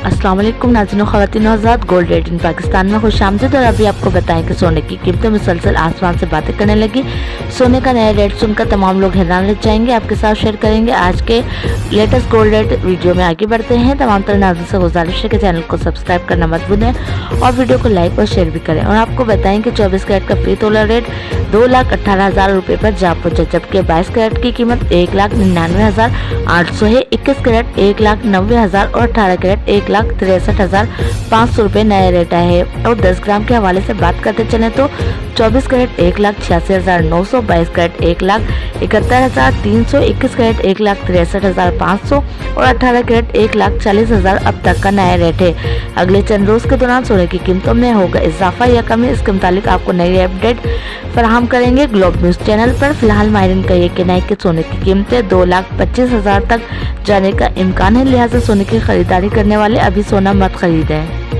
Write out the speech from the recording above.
अस्सलाम वालेकुम नाज़रीन ख़वातीन हज़रात, गोल्ड रेट इन पाकिस्तान में खुशामदीद। और अभी आपको बताएं कि सोने की कीमतें मुसलसल आसमान से बातें करने लगी। सोने का नया रेट सुनकर तमाम लोग हैरान रह जाएंगे। आपके साथ शेयर करेंगे आज के लेटेस्ट गोल्ड रेट। वीडियो में आगे बढ़ते हैं। तमाम तरह नाज़रीन से गुजारिश है कि चैनल को सब्सक्राइब करना मत भूलें और वीडियो को लाइक और शेयर भी करें। और आपको बताएं कि 24 कैरेट का फी तोला रेट 2,18,000 रुपये पर जा पहुंचा, जबकि 22 कैरेट की कीमत 1,99,800 है। 21 कैरेट 1,90,000 और 18 कैरेट 1,63,500 रुपये नया रेट आए हैं। और 10 ग्राम के हवाले से बात करते चले तो 24 कैरेट 1,86,900, 22 कैरेट 1,71,300, 21 कैरेट 1,63,500 और 18 कैरेट 1,40,000 अब तक का नया रेट है। अगले चंद रोज के दौरान सोने की कीमतों में होगा इजाफा या कमी, इसके मुतालिक आपको नई अपडेट फराहम करेंगे ग्लोब न्यूज चैनल पर। फिलहाल माहिरीन का ये कहना है कि सोने की कीमतें 2,25,000 तक जाने का इम्कान है, लिहाजा सोने की खरीदारी करने वाले अभी सोना मत खरीदें।